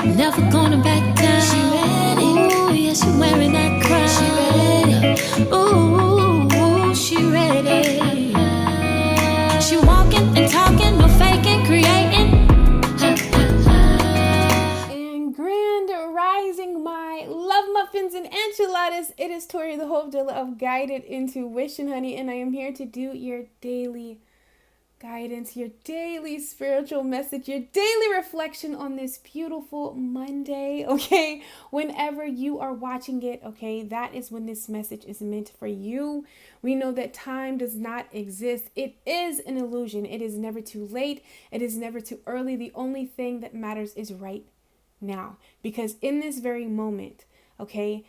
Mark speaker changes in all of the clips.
Speaker 1: never gonna back down. She ready. Ooh, yeah, she wearing that crown. She ready. Ooh, she ready. She walking and talking, no faking, creating.
Speaker 2: And grand rising, my love muffins and enchiladas. It is Tori, the hope dealer of Guided Intuition, honey, and I am here to do your daily guidance, your daily spiritual message, your daily reflection on this beautiful Monday, okay? Whenever you are watching it, okay, that is when this message is meant for you. We know that time does not exist. It is an illusion. It is never too late. It is never too early. The only thing that matters is right now, because in this very moment, okay,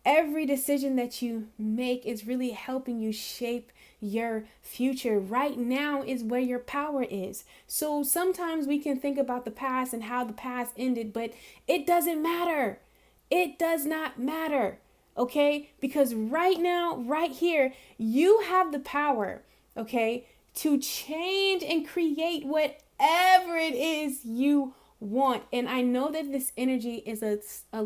Speaker 2: every decision that you make is really helping you shape your future. Right now is where your power is. So sometimes we can think about the past and how the past ended, but it doesn't matter. It does not matter, okay? Because right now, right here, you have the power, okay, to change and create whatever it is you want. And I know that this energy is a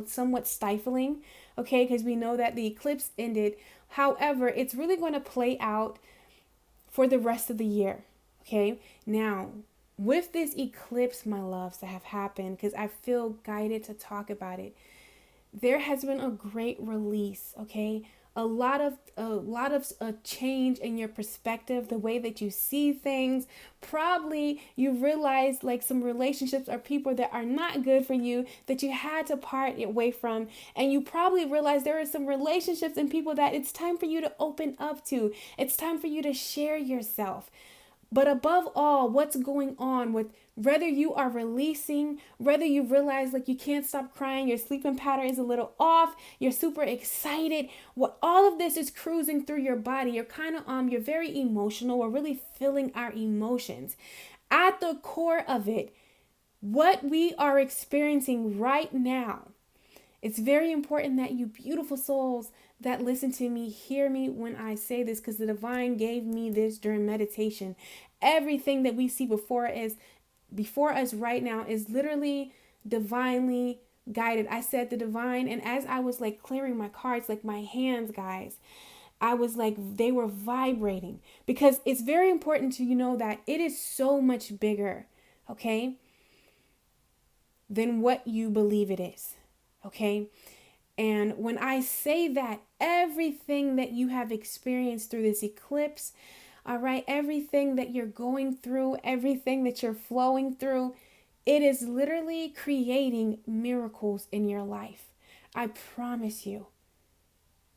Speaker 2: somewhat stifling, okay, because we know that the eclipse ended. However, it's really going to play out for the rest of the year, okay? Now, with this eclipse, my loves, that have happened, because I feel guided to talk about it, there has been a great release, okay? A lot of change in your perspective, the way that you see things. Probably you realize like some relationships or people that are not good for you that you had to part away from. And you probably realize there are some relationships and people that it's time for you to open up to. It's time for you to share yourself. But above all, what's going on with whether you are releasing, whether you realize like you can't stop crying, your sleeping pattern is a little off, you're super excited, what all of this is cruising through your body. You're kind of you're very emotional. We're really feeling our emotions. At the core of it, what we are experiencing right now, it's very important that you beautiful souls that listen to me hear me when I say this, because the divine gave me this during meditation. Everything that we see before us right now is literally divinely guided. I said the divine, and as I was like clearing my cards, like my hands, guys, I was like, they were vibrating, because it's very important to know that it is so much bigger, okay, than what you believe it is, okay? And when I say that, everything that you have experienced through this eclipse, all right, everything that you're going through, everything that you're flowing through, it is literally creating miracles in your life. I promise you,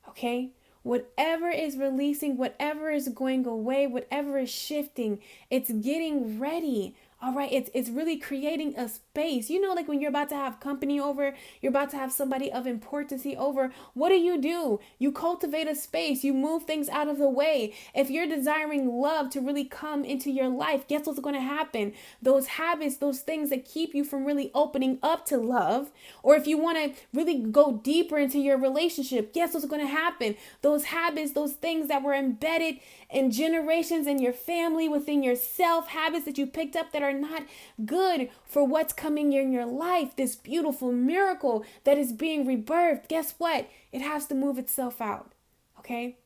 Speaker 2: okay? Whatever is releasing, whatever is going away, whatever is shifting, it's getting ready. All right, it's really creating a space. You know, like when you're about to have company over, you're about to have somebody of importance over, what do? You cultivate a space. You move things out of the way. If you're desiring love to really come into your life, guess what's going to happen? Those habits, those things that keep you from really opening up to love, or if you want to really go deeper into your relationship, guess what's going to happen? Those habits, those things that were embedded in generations in your family, within yourself, habits that you picked up that are not good for what's coming in your life, this beautiful miracle that is being rebirthed, guess what? It has to move itself out, okay?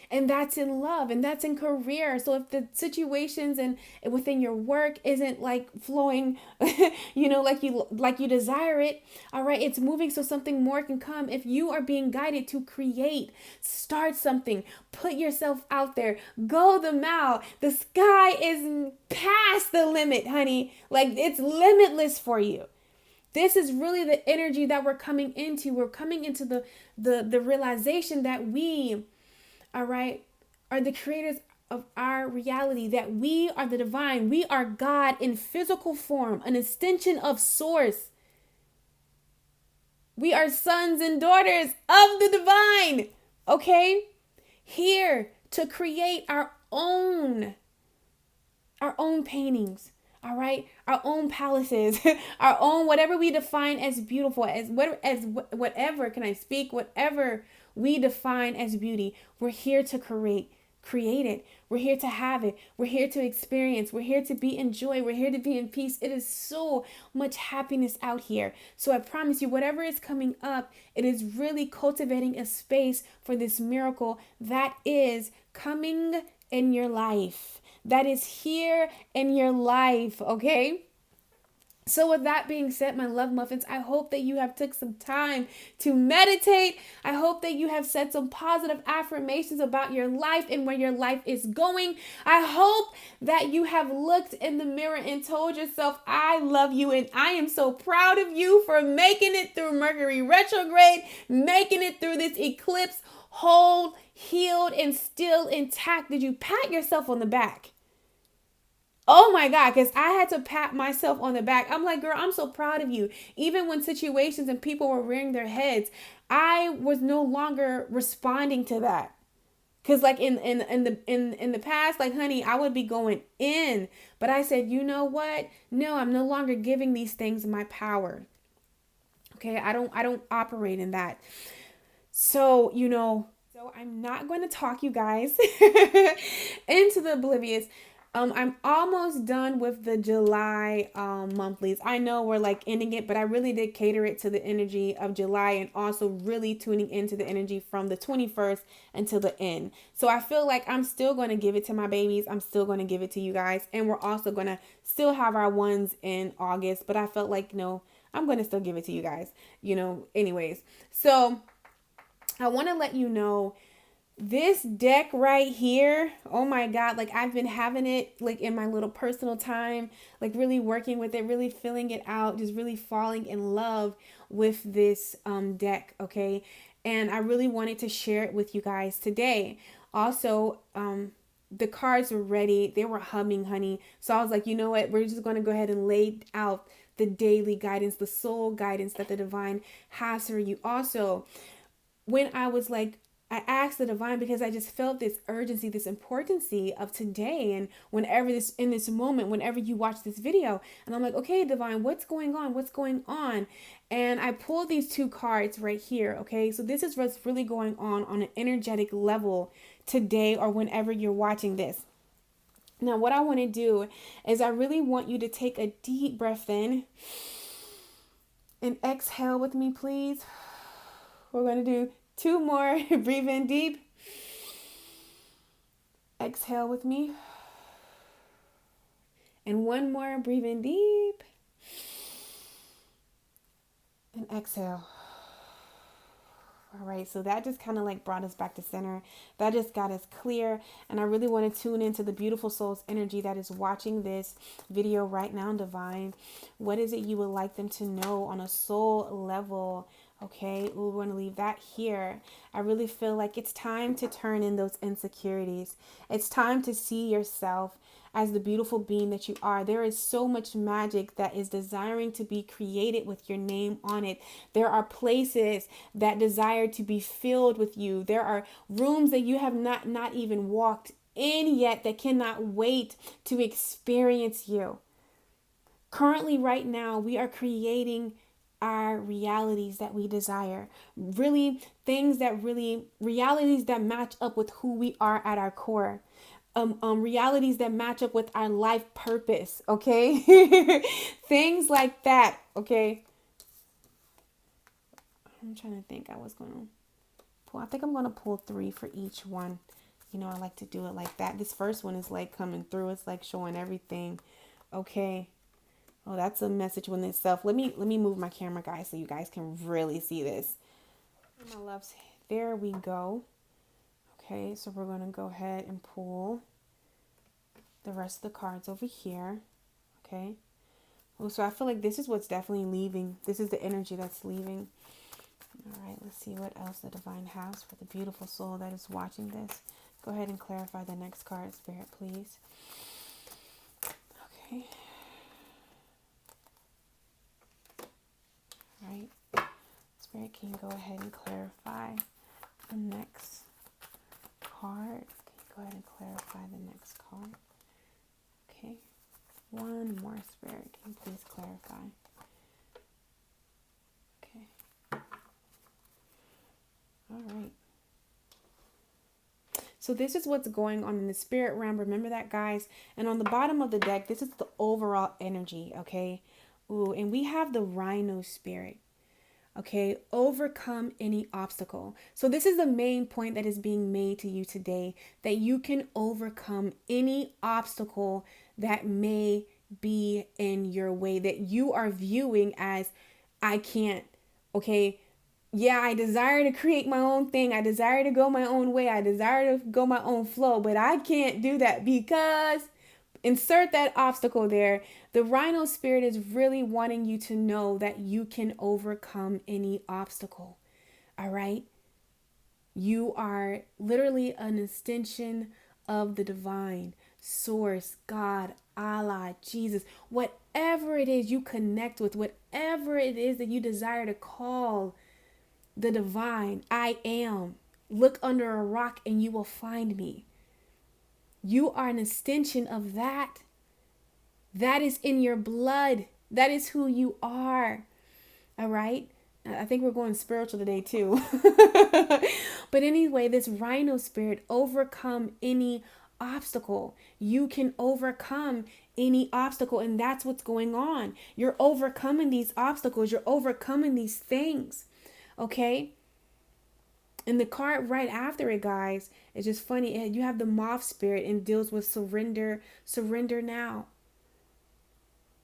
Speaker 2: And that's in love, and that's in career. So if the situations and within your work isn't like flowing, like you desire it, all right, it's moving so something more can come. If you are being guided to create, start something, put yourself out there, go the mile. The sky is past the limit, honey. Like it's limitless for you. This is really the energy that we're coming into. We're coming into the realization that we, all right, are the creators of our reality, that we are the divine. We are God in physical form, an extension of source. We are sons and daughters of the divine, okay? Here to create our own paintings, all right? Our own palaces, our own, whatever we define as beautiful, whatever we define as beauty, we're here to create create it. We're here to have it. We're here to experience. We're here to be in joy. We're here to be in peace. It is so much happiness out here. So I promise you, whatever is coming up, it is really cultivating a space for this miracle that is coming in your life, that is here in your life, okay? So with that being said, my love muffins, I hope that you have took some time to meditate. I hope that you have said some positive affirmations about your life and where your life is going. I hope that you have looked in the mirror and told yourself, I love you and I am so proud of you for making it through Mercury retrograde, making it through this eclipse whole, healed, and still intact. Did you pat yourself on the back? Oh my God, because I had to pat myself on the back. I'm like, girl, I'm so proud of you. Even when situations and people were rearing their heads, I was no longer responding to that. Because like in the past, like, honey, I would be going in. But I said, you know what? No, I'm no longer giving these things my power. Okay, I don't operate in that. So, so I'm not going to talk you guys into the oblivious. I'm almost done with the July monthlies. I know we're like ending it, but I really did cater it to the energy of July and also really tuning into the energy from the 21st until the end. So I feel like I'm still going to give it to my babies. I'm still going to give it to you guys. And we're also going to still have our ones in August. But I felt like, no, I'm going to still give it to you guys, anyways. So I want to let you know, this deck right here, oh my God, like I've been having it like in my little personal time, like really working with it, really filling it out, just really falling in love with this deck, okay? And I really wanted to share it with you guys today. Also, the cards were ready. They were humming, honey. So I was like, you know what? We're just going to go ahead and lay out the daily guidance, the soul guidance that the divine has for you. Also, when I was like, I asked the divine because I just felt this urgency, this importancy of today. And in this moment, whenever you watch this video, and I'm like, okay, divine, what's going on? What's going on? And I pulled these two cards right here. Okay. So this is what's really going on an energetic level today or whenever you're watching this. Now, what I want to do is I really want you to take a deep breath in and exhale with me, please. We're going to do 2 more. Breathe in deep. Exhale with me. And 1 more. Breathe in deep. And exhale. All right, so that just kind of like brought us back to center. That just got us clear. And I really want to tune into the beautiful soul's energy that is watching this video right now, divine. What is it you would like them to know on a soul level? Okay, we're going to leave that here. I really feel like it's time to turn in those insecurities. It's time to see yourself as the beautiful being that you are. There is so much magic that is desiring to be created with your name on it. There are places that desire to be filled with you. There are rooms that you have not even walked in yet that cannot wait to experience you. Currently, right now, we are creating our realities that we desire, really realities that match up with who we are at our core, realities that match up with our life purpose, okay? Things like that, okay? I'm trying to think. I think I'm going to pull 3 for each one. I like to do it like that. This first one is like coming through. It's like showing everything. Okay. Oh, that's a message within itself. Let me move my camera, guys, so you guys can really see this. My loves, there we go. Okay, so we're going to go ahead and pull the rest of the cards over here. Okay. Oh, so I feel like this is what's definitely leaving. This is the energy that's leaving. All right, let's see what else the divine has for the beautiful soul that is watching this. Go ahead and clarify the next card, Spirit, please. Okay. Right. Spirit, can you go ahead and clarify the next card? Can you go ahead and clarify the next card? Okay. 1 more, Spirit. Can you please clarify? Okay. All right. So this is what's going on in the spirit realm. Remember that, guys. And on the bottom of the deck, this is the overall energy, okay? Ooh, and we have the rhino spirit. Okay, overcome any obstacle. So this is the main point that is being made to you today, that you can overcome any obstacle that may be in your way, that you are viewing as, I can't. Okay, yeah, I desire to create my own thing. I desire to go my own way. I desire to go my own flow, but I can't do that because insert that obstacle there. The rhino spirit is really wanting you to know that you can overcome any obstacle. All right. You are literally an extension of the divine source, God, Allah, Jesus, whatever it is you connect with, whatever it is that you desire to call the divine. I am. Look under a rock and you will find me. You are an extension of that. That is in your blood. That is who you are. All right. I think we're going spiritual today too. But anyway, this rhino spirit, overcome any obstacle. You can overcome any obstacle. And that's what's going on. You're overcoming these obstacles. You're overcoming these things. Okay. And the card right after it, guys, is just funny. You have the moth spirit and deals with surrender. Surrender now.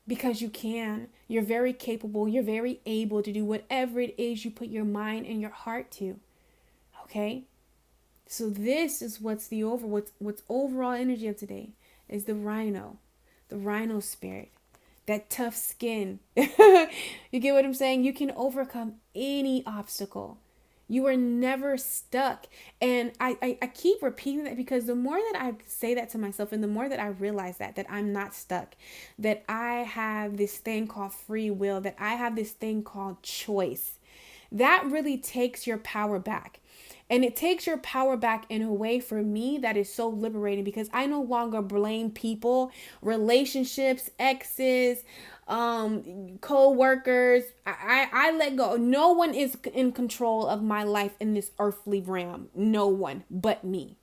Speaker 2: Because you can. You're very capable. You're very able to do whatever it is you put your mind and your heart to. Okay? So this is what's overall energy of today is the rhino spirit. That tough skin. You get what I'm saying? You can overcome any obstacle. You are never stuck. And I keep repeating that because the more that I say that to myself and the more that I realize that I'm not stuck, that I have this thing called free will, that I have this thing called choice, that really takes your power back. And it takes your power back in a way for me that is so liberating because I no longer blame people, relationships, exes, co-workers. I let go. No one is in control of my life in this earthly realm. No one but me.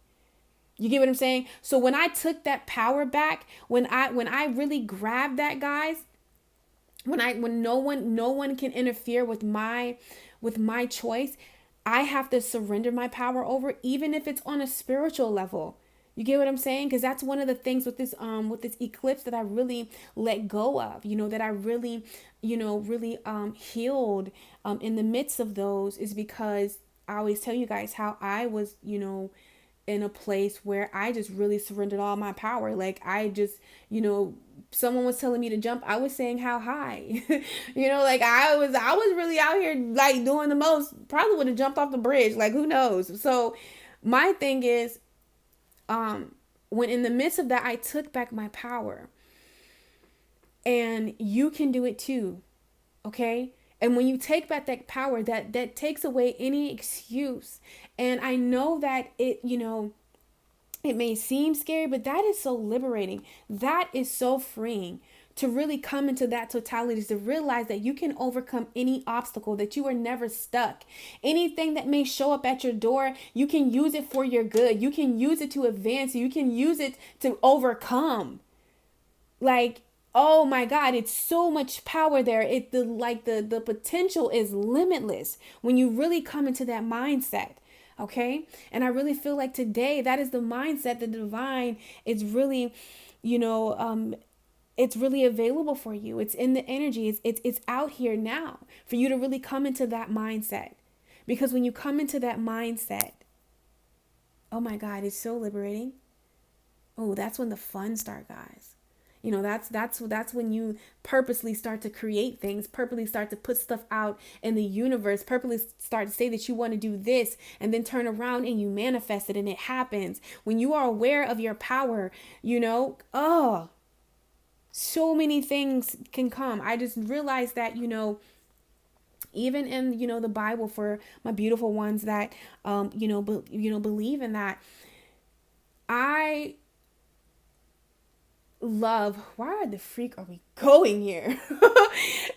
Speaker 2: You get what I'm saying? So when I took that power back, when I really grabbed that, guys, when no one can interfere with my choice, I have to surrender my power over, even if it's on a spiritual level. You get what I'm saying? Because that's one of the things with this eclipse that I really let go of, that I really, healed in the midst of those, is because I always tell you guys how I was, in a place where I just really surrendered all my power. Like I just, someone was telling me to jump, I was saying how high. Like I was really out here like doing the most. Probably would have jumped off the bridge, like who knows. So my thing is, when in the midst of that, I took back my power. And you can do it too. Okay? And when you take back that power, that takes away any excuse. And I know that it may seem scary, but that is so liberating. That is so freeing to really come into that totality, to realize that you can overcome any obstacle, that you are never stuck. Anything that may show up at your door, you can use it for your good. You can use it to advance. You can use it to overcome. Like, oh my God, it's so much power there. The potential is limitless when you really come into that mindset. Okay. And I really feel like today that is the mindset. The divine is really, it's really available for you. It's in the energy. It's out here now for you to really come into that mindset. Because when you come into that mindset, oh my God, it's so liberating. Oh, that's when the fun starts, guys. That's when you purposely start to create things, purposely start to put stuff out in the universe, purposely start to say that you want to do this, and then turn around and you manifest it and it happens. When you are aware of your power, so many things can come. I just realized that, even in, the Bible, for my beautiful ones that, believe in that, I love, why the freak are we going here?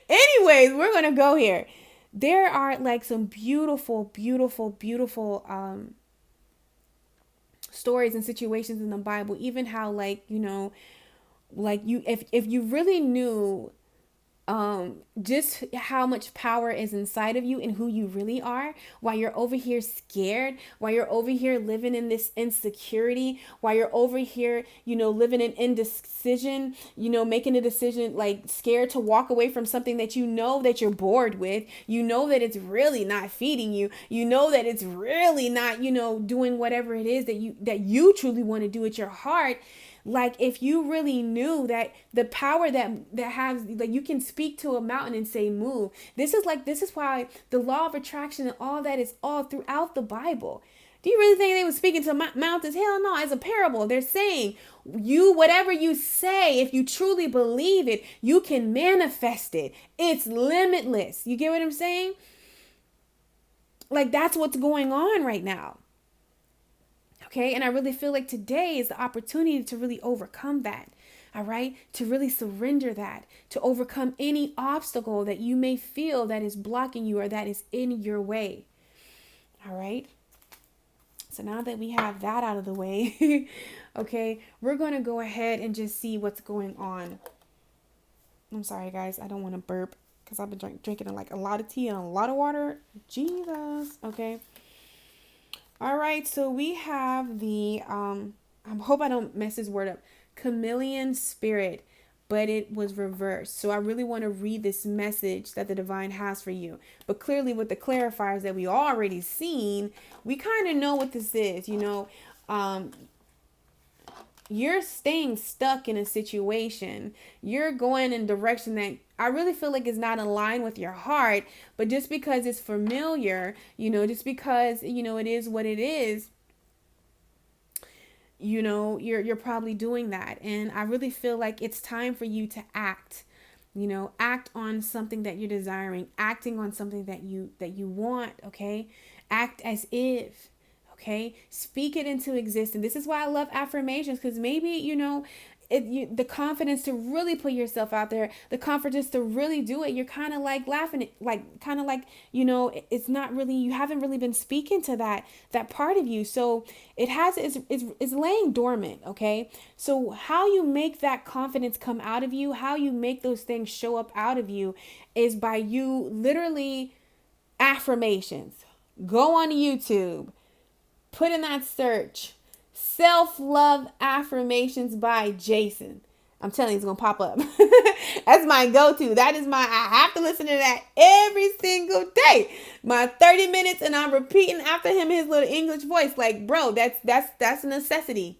Speaker 2: Anyways, we're going to go here. There are like some beautiful stories and situations in the Bible, even how like, like if you really knew just how much power is inside of you and who you really are, while you're over here scared, while you're over here living in this insecurity, while you're over here, living in indecision, making a decision, like scared to walk away from something that that you're bored with, that it's really not feeding you, that it's really not, doing whatever it is that you truly want to do at your heart. Like if you really knew that the power that has, like, you can speak to a mountain and say move. This is why the law of attraction and all that is all throughout the Bible. Do you really think they were speaking to mountains? Hell no, as a parable. They're saying whatever you say, if you truly believe it, you can manifest it. It's limitless. You get what I'm saying? Like that's what's going on right now. Okay, and I really feel like today is the opportunity to really overcome that. All right, to really surrender that, to overcome any obstacle that you may feel that is blocking you or that is in your way. All right. So now that we have that out of the way, okay, we're going to go ahead and just see what's going on. I'm sorry, guys. I don't want to burp because I've been drinking like a lot of tea and a lot of water. Jesus. Okay. All right, so we have the, I hope I don't mess this word up, chameleon spirit, but it was reversed. So I really want to read this message that the divine has for you. But clearly with the clarifiers that we already seen, we kind of know what this is, you're staying stuck in a situation. You're going in a direction that I really feel like is not in line with your heart, but just because it's familiar, just because, it is what it is, you're probably doing that. And I really feel like it's time for you to act, act on something that you're desiring, acting on something that you want. Okay. Act as if. Okay, speak it into existence. This is why I love affirmations, because maybe, the confidence to really put yourself out there, the confidence to really do it. You're kind of like laughing, it's not really, you haven't really been speaking to that part of you. So it's laying dormant. Okay. So how you make that confidence come out of you, how you make those things show up out of you is by you literally affirmations. Go on YouTube. Put in that search, self-love affirmations by Jason. I'm telling you, it's going to pop up. That's my go-to. I have to listen to that every single day. My 30 minutes and I'm repeating after him his little English voice. Like, bro, that's a necessity.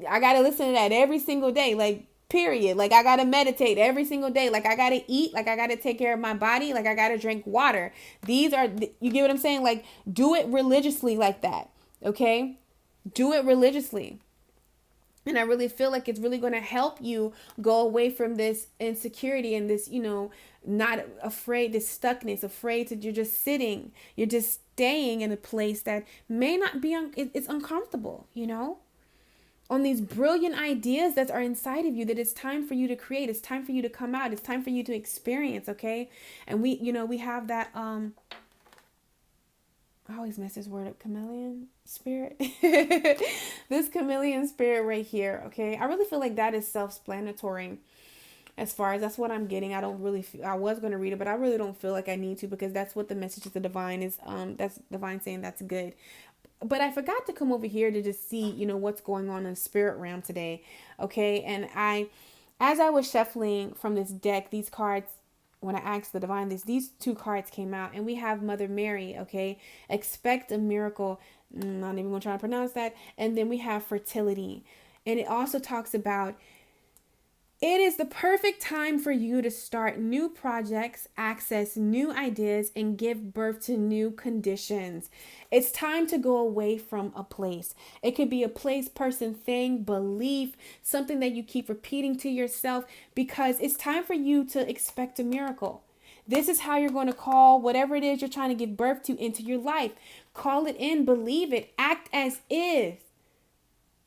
Speaker 2: I got to listen to that every single day. Like, period. Like, I got to meditate every single day. Like, I got to eat. Like, I got to take care of my body. Like, I got to drink water. You get what I'm saying? Like, do it religiously like that. Okay? Do it religiously. And I really feel like it's really going to help you go away from this insecurity and this, not afraid, this stuckness, afraid you're just sitting. You're just staying in a place that may not be, it's uncomfortable, on these brilliant ideas that are inside of you, that it's time for you to create. It's time for you to come out. It's time for you to experience. Okay. And we have that, I always mess this word up, chameleon spirit. This chameleon spirit right here. Okay. I really feel like that is self-explanatory as far as that's what I'm getting. I was going to read it, but I really don't feel like I need to, because that's what the message of the divine is. That's divine saying that's good. But I forgot to come over here to just see, what's going on in the spirit realm today. Okay. And as I was shuffling from this deck, these cards, when I asked the divine these two cards came out, and we have Mother Mary. Okay. Expect a miracle. Not even going to try to pronounce that. And then we have fertility. And it also talks about, it is the perfect time for you to start new projects, access new ideas, and give birth to new conditions. It's time to go away from a place. It could be a place, person, thing, belief, something that you keep repeating to yourself, because it's time for you to expect a miracle. This is how you're going to call whatever it is you're trying to give birth to into your life. Call it in, believe it, act as if.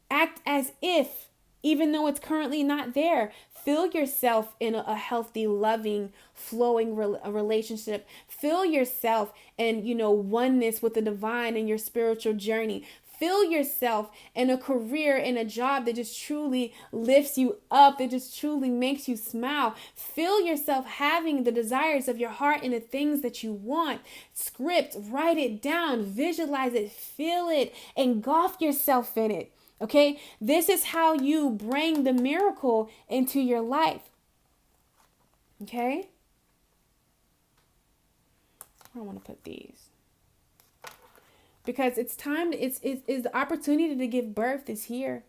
Speaker 2: Act as if. Even though it's currently not there, feel yourself in a healthy, loving, flowing relationship. Feel yourself in, oneness with the divine in your spiritual journey. Fill yourself in a career, in a job that just truly lifts you up, that just truly makes you smile. Fill yourself having the desires of your heart and the things that you want. Script, write it down, visualize it, feel it, engulf yourself in it. Okay? This is how you bring the miracle into your life. Okay? I don't want to put these. Because it's time, it's the opportunity to give birth is here.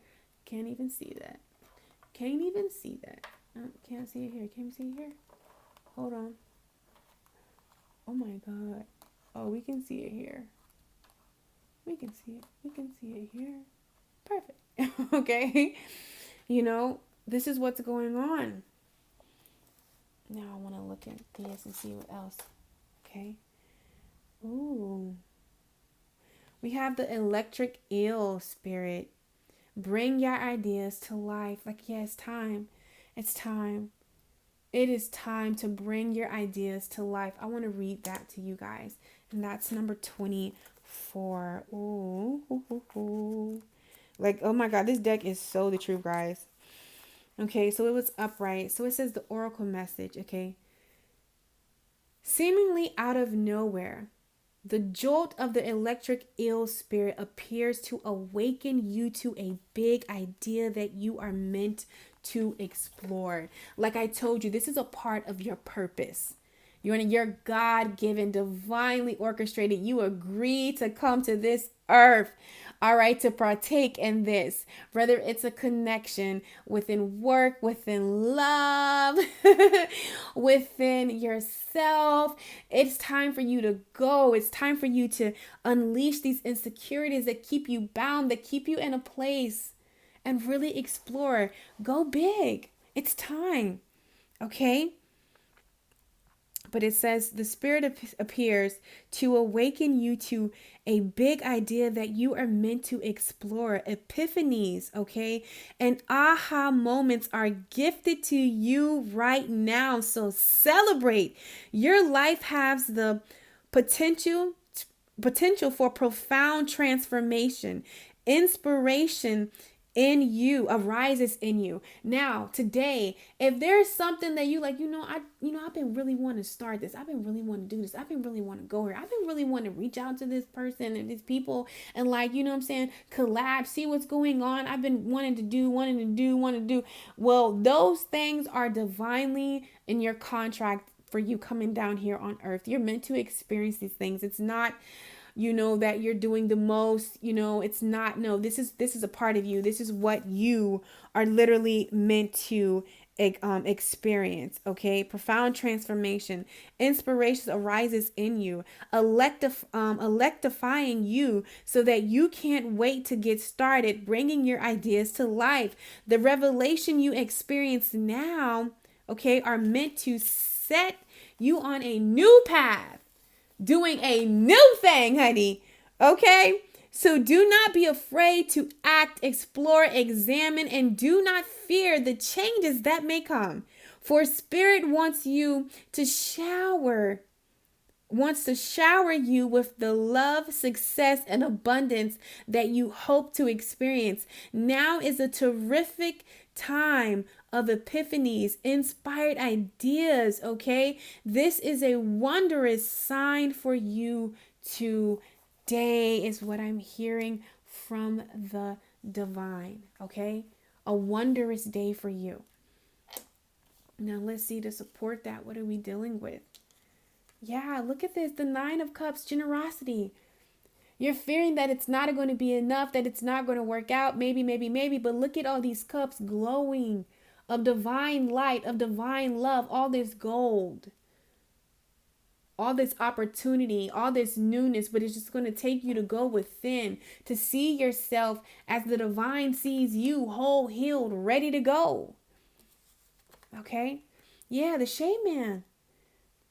Speaker 2: Can't even see that. Can't even see that. Can't see it here. Can't you see it here? Hold on. Oh my God. Oh, we can see it here. We can see it. We can see it here. Perfect. Okay. You know, this is what's going on. Now I want to look at this and see what else. Okay. Ooh. We have the electric eel spirit. Bring your ideas to life. Like, yeah, it's time. It's time. It is time to bring your ideas to life. I want to read that to you guys. And that's number 24. Ooh. Like, oh my God, this deck is so the truth, guys. Okay, so it was upright. So it says the oracle message, okay? Seemingly out of nowhere, the jolt of the electric eel spirit appears to awaken you to a big idea that you are meant to explore. Like I told you, this is a part of your purpose. You're God-given, divinely orchestrated. You agree to come to this earth, all right, to partake in this. Whether it's a connection within work, within love, within yourself. It's time for you to go. It's time for you to unleash these insecurities that keep you bound, that keep you in a place, and really explore. Go big. It's time. Okay? But it says the spirit appears to awaken you to a big idea that you are meant to explore. Epiphanies, okay? And aha moments are gifted to you right now. So celebrate. Your life has the potential for profound transformation. Inspiration in you arises in you. Now, today, if there's something that you like, I've been really wanting to start this. I've been really wanting to do this. I've been really wanting to go here. I've been really wanting to reach out to this person and these people and collab, see what's going on. I've been wanting to do. Well, those things are divinely in your contract for you coming down here on earth. You're meant to experience these things. It's not that you're doing the most, it's not, no, this is a part of you. This is what you are literally meant to experience. Okay. Profound transformation, inspiration arises in you, electrifying you so that you can't wait to get started, bringing your ideas to life. The revelation you experience now, okay, are meant to set you on a new path, doing a new thing, honey. Okay? So do not be afraid to act, explore, examine, and do not fear the changes that may come. For Spirit wants to shower you with the love, success, and abundance that you hope to experience. Now is a terrific time of epiphanies, inspired ideas, okay? This is a wondrous sign for you today, is what I'm hearing from the divine, okay? A wondrous day for you. Now let's see, to support that, what are we dealing with? Yeah, look at this, the 9 of Cups, generosity. You're fearing that it's not going to be enough, that it's not going to work out, maybe, but look at all these cups glowing of divine light, of divine love, all this gold, all this opportunity, all this newness, but it's just going to take you to go within, to see yourself as the divine sees you, whole, healed, ready to go. Okay? Yeah, the Shade Man.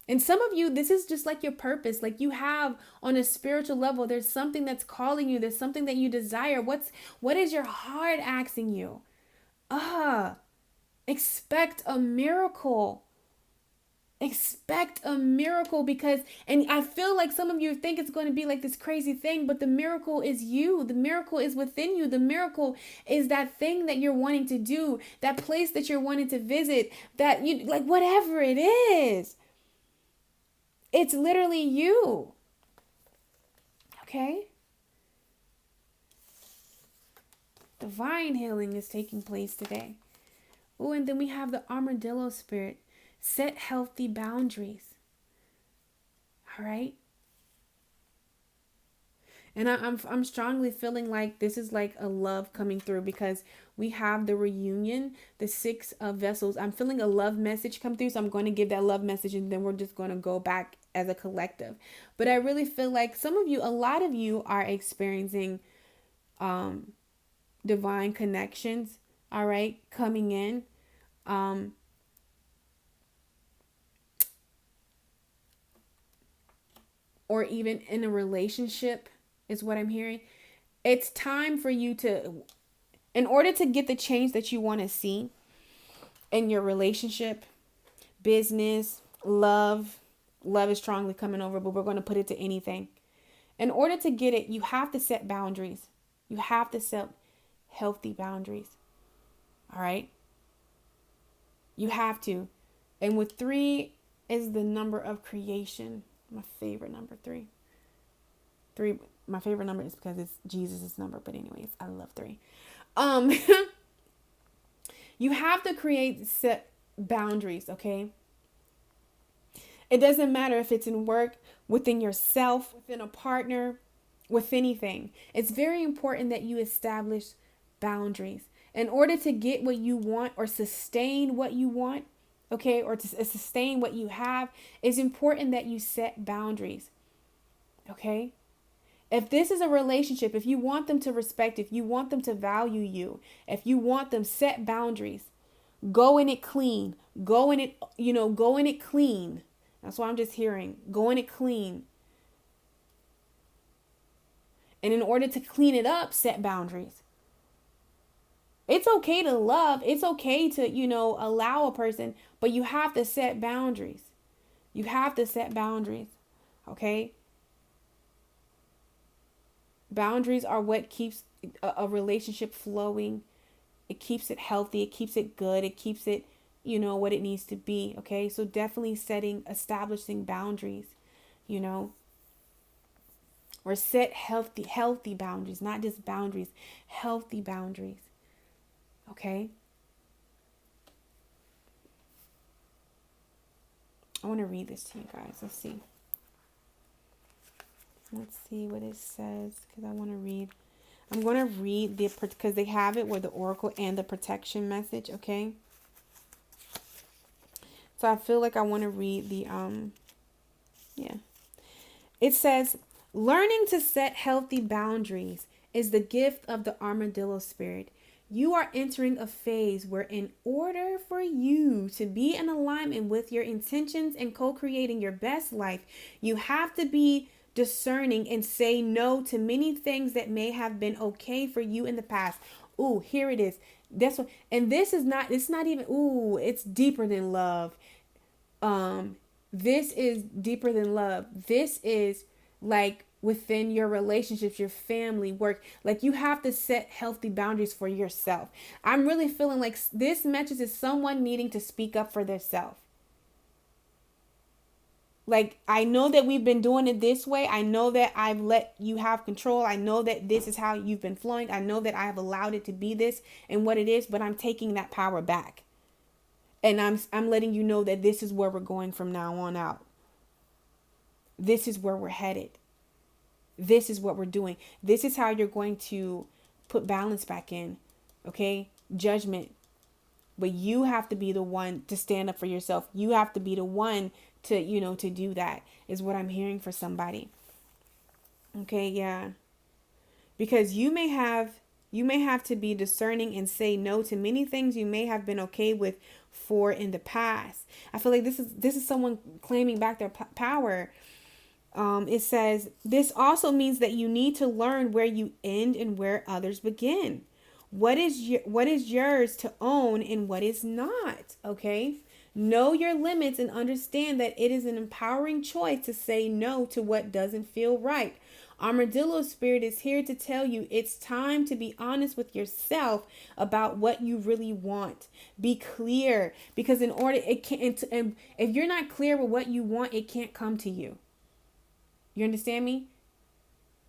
Speaker 2: And some of you, this is just like your purpose. Like you have on a spiritual level, there's something that's calling you. There's something that you desire. What is your heart asking you? Expect a miracle. Expect a miracle, because, and I feel like some of you think it's going to be like this crazy thing, but the miracle is you. The miracle is within you. The miracle is that thing that you're wanting to do, that place that you're wanting to visit, that you like, whatever it is. It's literally you. Okay? Divine healing is taking place today. Oh, and then we have the armadillo spirit. Set healthy boundaries. All right? And I'm strongly feeling like this is like a love coming through, because we have the reunion, the 6 of vessels. I'm feeling a love message come through, so I'm going to give that love message, and then we're just going to go back as a collective. But I really feel like a lot of you are experiencing divine connections, all right, coming in. Or even in a relationship is what I'm hearing. It's time for you to, in order to get the change that you want to see in your relationship, business, love is strongly coming over, but we're going to put it to anything. In order to get it, you have to set boundaries. You have to set healthy boundaries. All right? You have to. And with 3 is the number of creation. My favorite number, 3. 3, my favorite number is because it's Jesus' number. But anyways, I love 3. You have to set boundaries, okay? It doesn't matter if it's in work, within yourself, within a partner, with anything. It's very important that you establish boundaries. In order to get what you want or sustain what you want, okay, or to sustain what you have, it's important that you set boundaries, okay? If this is a relationship, if you want them to respect, if you want them to value you, if you want them, set boundaries. Go in it clean. Go in it clean. That's what I'm just hearing. Go in it clean. And in order to clean it up, set boundaries. It's okay to love. It's okay to, allow a person, but you have to set boundaries. You have to set boundaries. Okay? Boundaries are what keeps a relationship flowing. It keeps it healthy. It keeps it good. It keeps it, what it needs to be. Okay? So definitely establishing boundaries, or set healthy boundaries, not just boundaries, healthy boundaries. Okay. I want to read this to you guys. Let's see what it says, because I want to read. I'm going to read because they have it with the oracle and the protection message. Okay. So I feel like I want to read the, It says, learning to set healthy boundaries is the gift of the armadillo spirit. You are entering a phase where, in order for you to be in alignment with your intentions and co-creating your best life, you have to be discerning and say no to many things that may have been okay for you in the past. Ooh, here it is. That's what, and this is not, it's not even, it's deeper than love. This is deeper than love. This is like within your relationships, your family, work. Like, you have to set healthy boundaries for yourself. I'm really feeling like this message is someone needing to speak up for themselves. Like, I know that we've been doing it this way. I know that I've let you have control. I know that this is how you've been flowing. I know that I have allowed it to be this and what it is, but I'm taking that power back. And I'm letting you know that this is where we're going from now on out. This is where we're headed. This is what we're doing. This is how you're going to put balance back in. Okay? Judgment. But you have to be the one to stand up for yourself. You have to be the one to, to do that, is what I'm hearing for somebody. Okay, yeah. Because you may have to be discerning and say no to many things you may have been okay with in the past. I feel like this is someone claiming back their power. It says, this also means that you need to learn where you end and where others begin. What is yours to own and what is not. Okay. Know your limits and understand that it is an empowering choice to say no to what doesn't feel right. Armadillo spirit is here to tell you it's time to be honest with yourself about what you really want. Be clear, because in order it can't, and if you're not clear with what you want, it can't come to you. You understand me?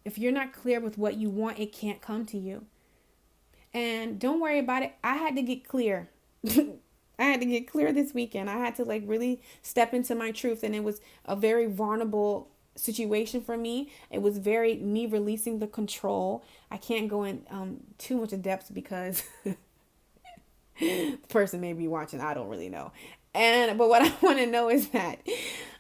Speaker 2: If you're not clear with what you want, it can't come to you. And don't worry about it. I had to get clear. I had to get clear this weekend. I had to like really step into my truth, and it was a very vulnerable situation for me. It was very me releasing the control. I can't go in too much in depth because the person may be watching. I don't really know. But what I want to know is that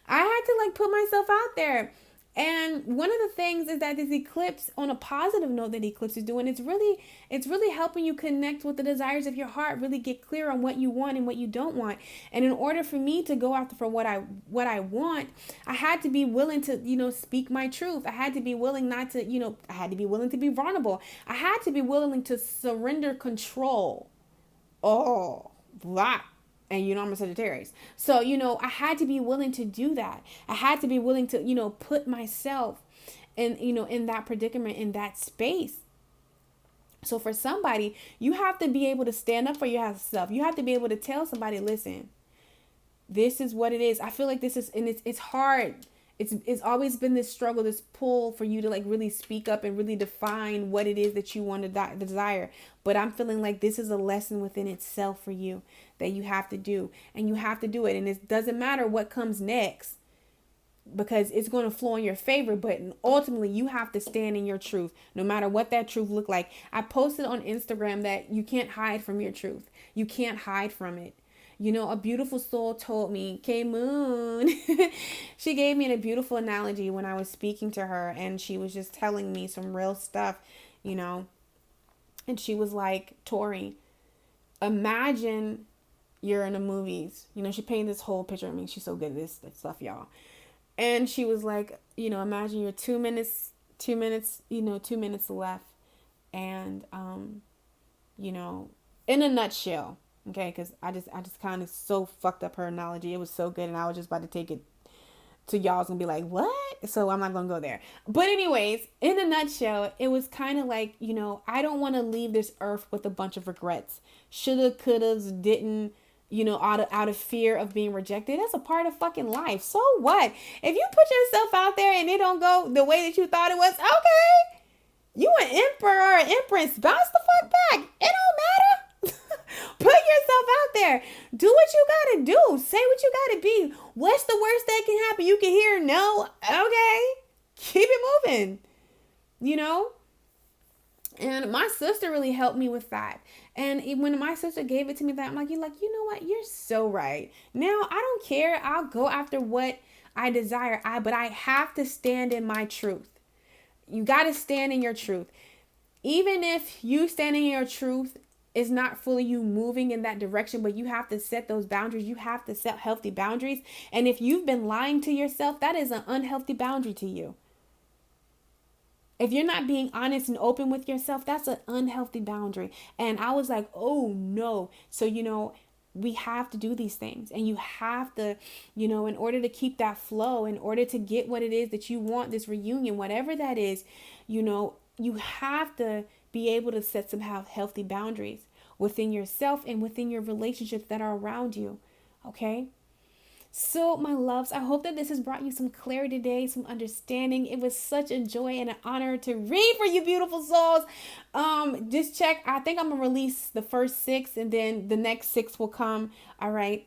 Speaker 2: I had to like put myself out there. And one of the things is that this eclipse, on a positive note that eclipse is doing, it's really helping you connect with the desires of your heart, really get clear on what you want and what you don't want. And in order for me to go after for what I want, I had to be willing to, speak my truth. I had to be willing not to, I had to be willing to be vulnerable. I had to be willing to surrender control. That. And I'm a Sagittarius. So, I had to be willing to do that. I had to be willing to, put myself in that predicament, in that space. So for somebody, you have to be able to stand up for yourself. You have to be able to tell somebody, listen, this is what it is. I feel like this is, and it's hard. It's always been this struggle, this pull for you to like really speak up and really define what it is that you want to desire. But I'm feeling like this is a lesson within itself for you that you have to do, and you have to do it. And it doesn't matter what comes next, because it's going to flow in your favor. But ultimately, you have to stand in your truth, no matter what that truth look like. I posted on Instagram that you can't hide from your truth. You can't hide from it. A beautiful soul told me, K Moon, she gave me a beautiful analogy when I was speaking to her, and she was just telling me some real stuff, and she was like, Tori, imagine you're in the movies. She painted this whole picture of me. She's so good at this stuff, y'all. And she was like, imagine you're 2 minutes left. And, in a nutshell, okay, because I just kind of so fucked up her analogy. It was so good, and I was just about to take it to y'all's and be like, what? So I'm not gonna go there. But anyways, in a nutshell, it was kind of like, I don't want to leave this earth with a bunch of regrets. Shoulda, couldas, didn't, out of fear of being rejected. That's a part of fucking life. So what? If you put yourself out there and it don't go the way that you thought it was, okay, you an emperor or an empress, bounce the fuck back. It don't matter. Put yourself out there. Do what you gotta do. Say what you gotta be. What's the worst that can happen? You can hear no. Okay. Keep it moving. And my sister really helped me with that. And when my sister gave it to me, I'm like, you know what? You're so right. Now I don't care. I'll go after what I desire. But I have to stand in my truth. You got to stand in your truth. Even if you standing in your truth is not fully you moving in that direction, but you have to set those boundaries. You have to set healthy boundaries. And if you've been lying to yourself, that is an unhealthy boundary to you. If you're not being honest and open with yourself, that's an unhealthy boundary. And I was like, oh no. So, we have to do these things, and you have to, in order to keep that flow, in order to get what it is that you want, this reunion, whatever that is, you have to be able to set some healthy boundaries within yourself and within your relationships that are around you. Okay. So my loves, I hope that this has brought you some clarity today, some understanding. It was such a joy and an honor to read for you beautiful souls. Just check. I think I'm going to release the first 6, and then the next 6 will come. All right.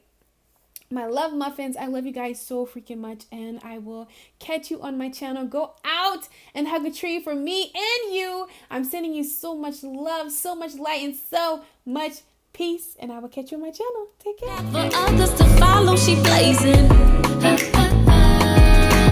Speaker 2: My love muffins, I love you guys so freaking much, and I will catch you on my channel. Go out and hug a tree for me and you. I'm sending you so much love, so much light, and so much peace, and I will catch you on my channel. Take care.
Speaker 1: For others to follow, she blazing.